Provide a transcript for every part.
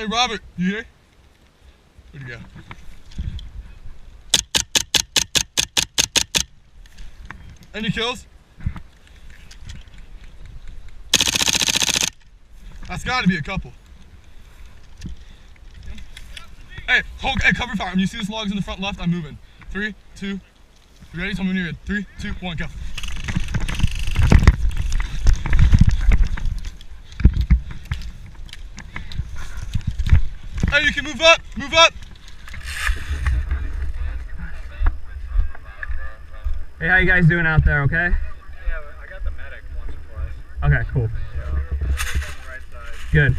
Hey, Robert, you here? Where'd he go? Any kills? That's gotta be a couple. Hey, cover fire. When you see this logs in the front left, I'm moving. 3, 2, you ready? Tell me when you're ready. 3, 2, 1, go. Hey, you can move up, move up. Hey, how you guys doing out there, okay? Yeah, I got the medic once or twice. Okay, cool. Yeah, on the right side. Good.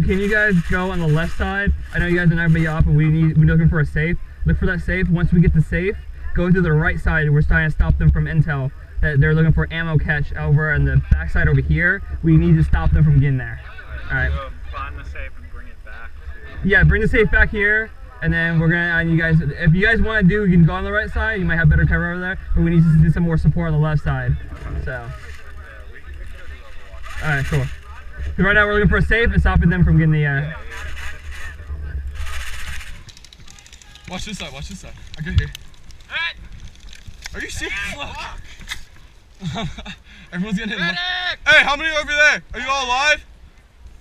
Can you guys go on the left side? I know you guys are everybody off, but we're looking for a safe. Look for that safe. Once we get the safe, go to the right side. We're trying to stop them from intel. That they're looking for ammo catch over on the back side over here. We need to stop them from getting there. All right. So find the safe and bring it back to... Yeah, bring the safe back here, and then we're gonna. You guys, if you guys want to do, you can go on the right side. You might have better cover over there, but we need to do some more support on the left side. So. Yeah, we can do Overwatch. All right, cool. So right now we're looking for a safe and stopping them from getting the. Watch this side. Watch this side. I get here. Alright. Are you serious? Everyone's getting hit. Hey, how many are over there? Are you all alive?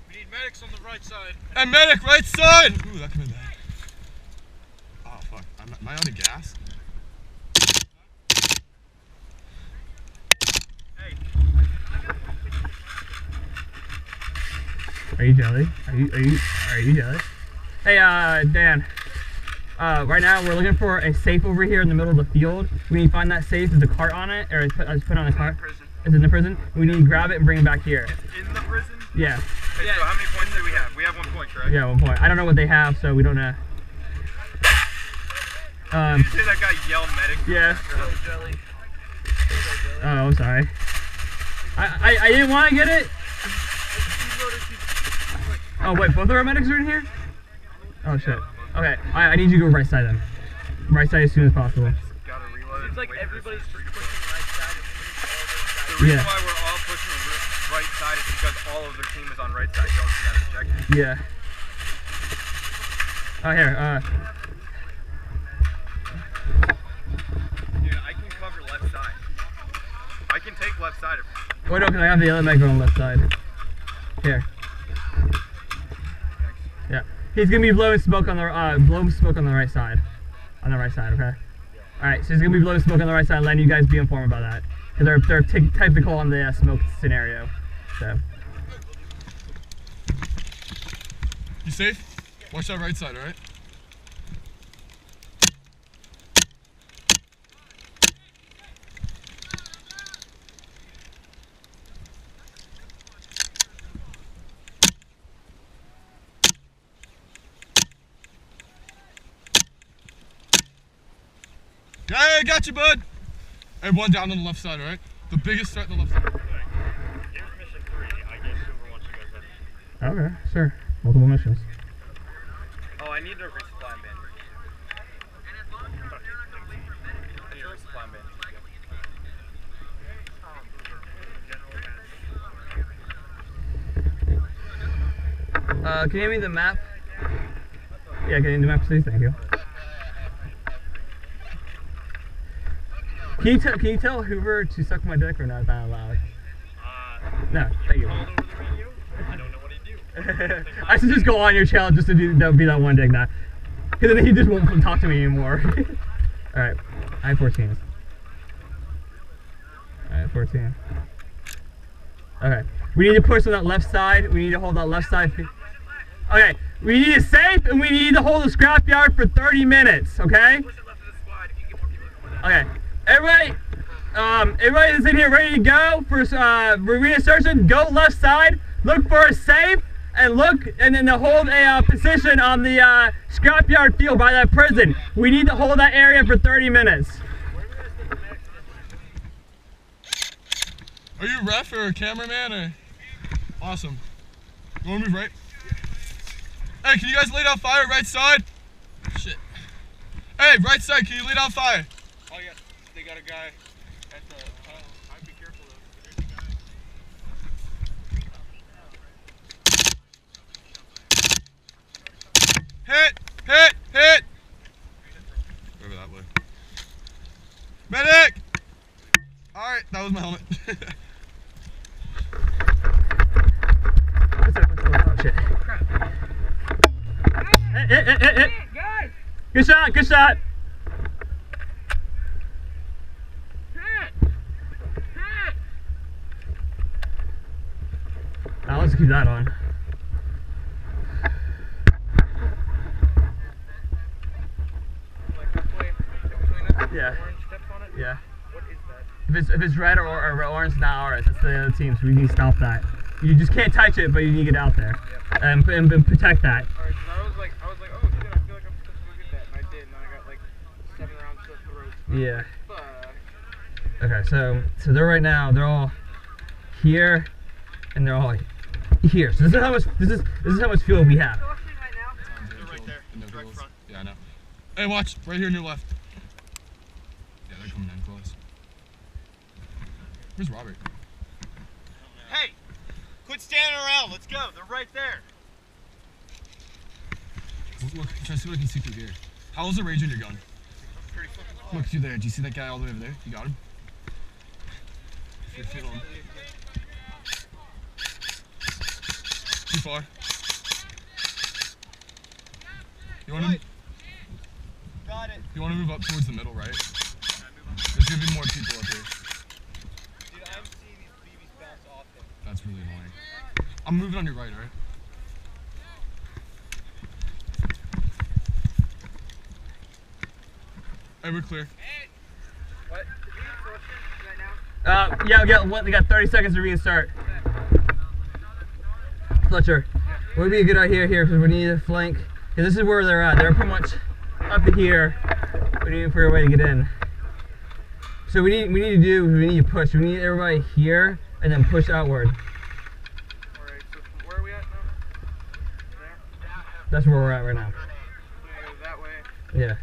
We need medics on the right side. Hey, medic, right side! Ooh, that could have been bad. Oh, fuck. Am I out of gas? Hey. Are you jelly? Are you jelly? Hey, Dan. Right now we're looking for a safe over here in the middle of the field. We need to find that safe. There's a cart on it, or it's put on a cart. It's in the prison. We need to grab it and bring it back here. It's in the prison? Yeah. Hey, so how many points do we have? We have 1 point, correct? Yeah, 1 point. I don't know what they have, so we don't know. Did you say that guy yell medic? Yeah. Jelly. Oh, I'm sorry. I didn't want to get it. Oh wait, both of our medics are in here? Oh shit. Okay, I need you to go right side then. Right side as soon as possible. Gotta reload. Seems like everybody's just pushing right side and The reason Yeah. why we're all pushing right side is because all of their team is on right side going to that objective. Yeah. Oh here, Dude, I can cover left side. I can take left side. oh no, because I have the other medic on the left side. Here. Yeah. He's gonna be blowing smoke on the right side. On the right side, okay? Alright, so he's gonna be blowing smoke on the right side, letting you guys be informed about that. Because they're technical on the smoke scenario. So. You safe? Watch that right side, alright? Hey, I got you, bud! Hey, one down on the left side, alright? The biggest threat on the left side. Mission 3, I guess Overwatch you guys have. Okay, sure. Multiple missions. Oh, I need a resupply bin. I need a resupply bin. Can you hand me the map? Yeah, can you hand me the map, please? Thank you. Can you tell Hoover to suck my dick or not? Not allowed. No, thank you. Called over the radio? I don't know what he'd do. I should just go on your channel just to be that one dick now. Because then he just won't talk to me anymore. Alright, I have 14. Alright, 14. Okay, we need to push on that left side. We need to hold that left side. Okay, we need a safe and we need to hold the scrapyard for 30 minutes, okay? Okay, everybody that's in here ready to go for reinsertion, go left side, look for a safe, and then to hold a position on the scrapyard field by that prison. We need to hold that area for 30 minutes. Are you a ref or a cameraman or? Awesome. You wanna move right? Hey, can you guys lay down fire right side? Shit. Hey, right side, can you lay down fire? Oh yeah, they got a guy at the tunnel. I'd be careful though. There's a guy. Hit! Over that way. Medic! Alright, that was my helmet. Oh shit. Hit. Guys! Good shot, good shot. Now let's keep that on. Yeah. Yeah. What is that? If it's red or orange, now ours. That's the other team, so we need to stop that. You just can't touch it, but you need to get out there and protect that. Alright, so I was like, oh shit, I feel like I'm supposed to get that, and I did, and then I got like 7 rounds to throw. Yeah. Fuck. Okay, so they're right now. They're all here, and they're all here. So this is how much fuel we have. They're right there. Direct front. Yeah, I know. Hey, watch. Right here on your left. Yeah, they're coming in close. Where's Robert? Hey! Quit standing around, let's go. They're right there. Look, I'm trying to see what I can see through here. How was the range on your gun? Pretty fucking long. Look through there. Do you see that guy all the way over there? You got him? If you're feeling too far. You want to? Got it. You want to move up towards the middle, right? There's gonna be more people up here. Dude, I'm seeing these BBs bounce off them. That's really annoying. I'm moving on your right, alright? Hey, we're clear. What? Yeah, we got 30 seconds to restart. Fletcher, what would be a good idea here because we need a flank. Yeah, this is where they're at. They're pretty much up to here. We need to figure a way to get in. So we need to push. We need everybody here and then push outward. Alright, so where are we at now? There? That's where we're at right now. We're gonna go that way. Yeah.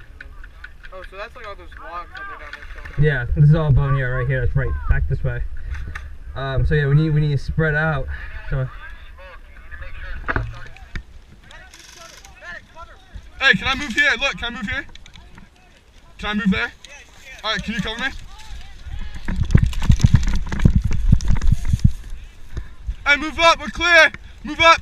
Oh, so that's like all those logs that are down there. Yeah, this is all boneyard right here. That's right, back this way. So yeah, we need to spread out. So. Hey, can I move here? Look, can I move here? Can I move there? Alright, can you cover me? Hey, move up, we're clear! Move up!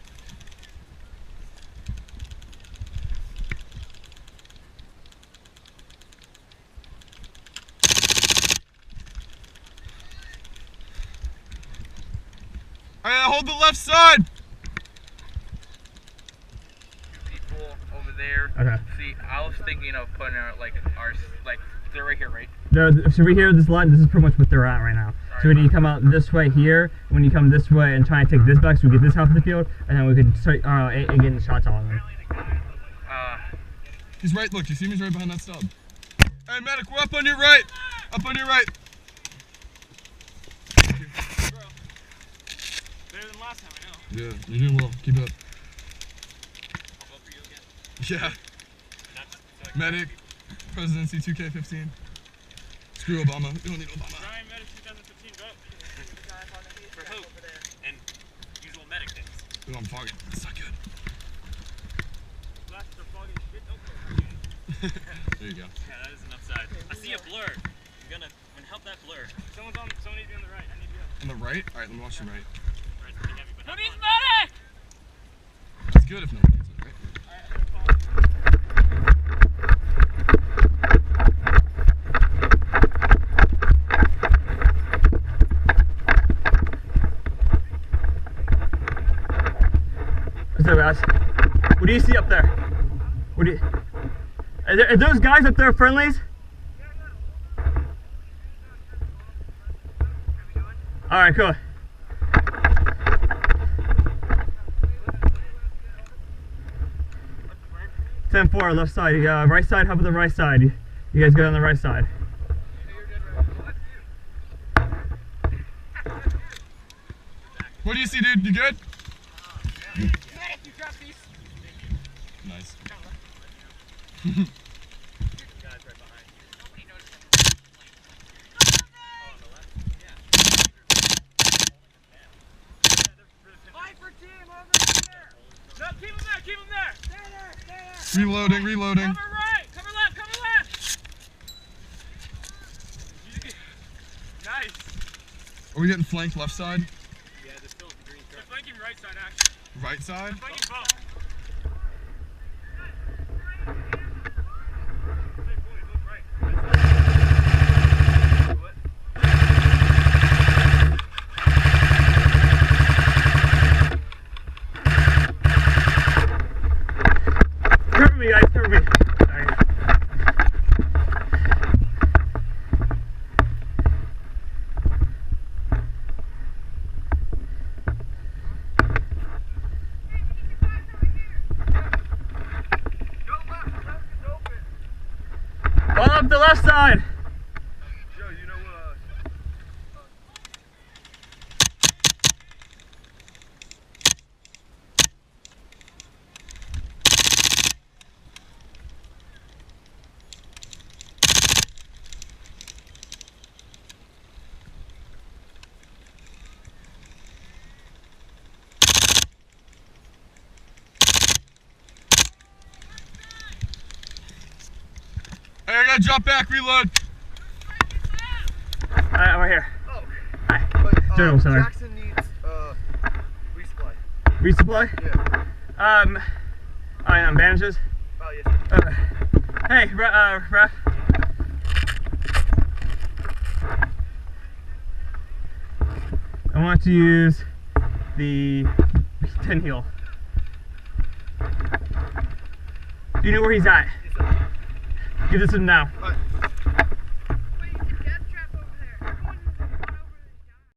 Alright, hold the left side! People over there. Okay. See, I was thinking of putting out like they're right here, right? So we hear this line. This is pretty much what they're at right now. So we need to come out this way here. When you come this way and try and take this back, so we get this half of the field, and then we could start getting shots on them. He's right. Look, you see him? He's right behind that stub. Hey, medic, we're up on your right. Up on your right. Better than last time, I know. Yeah, you're doing well. Keep it up. I'll vote for you again. Yeah. Medic, presidency 2K15. Screw Obama. We don't need Obama. Ryan Medic 2015 vote. For who? And usual medic things. Ooh, I'm fogging. That's not good. Last are fogging shit. Okay. There you go. Yeah, that is an upside. I see a blur. I'm gonna help that blur. Someone needs to be on the right. I need to go. On the right? Alright, let me watch the right. Right's pretty heavy, but Who needs medic? That's good if no one needs it, right? Alright, I'm gonna follow. What's up, guys? What do you see up there? What do you? Are those guys up there friendlies? All right, cool. What's the plan? 10-4, left side. Right side. How about the right side? You guys go on the right side. What do you see, dude? You good? Medic, you drop these. Nice. Guys right behind you. Nobody noticed that. Oh, on the left? Yeah. Fight for team over there! No, keep him there! Keep him there! Stay there! Stay there! Reloading, reloading. Cover right! Cover left! Cover left! Nice. Are we getting flanked left side? Yeah, there's still the green truck. They're flanking right side, actually. Right side? They're flanking both. Cover me, guys, cover me. Sorry. Ball up the left side. Joe, you know Hey, I gotta drop back, reload. Alright, we're here. Oh. Hi. But, Journal, sorry. Jackson needs resupply. Resupply? Yeah. Alright, on bandages. Oh, yes. Sir. Hey, ref. I want to use the 10 heal. Do you know where he's at? Yes, sir. Give this to him now. Alright.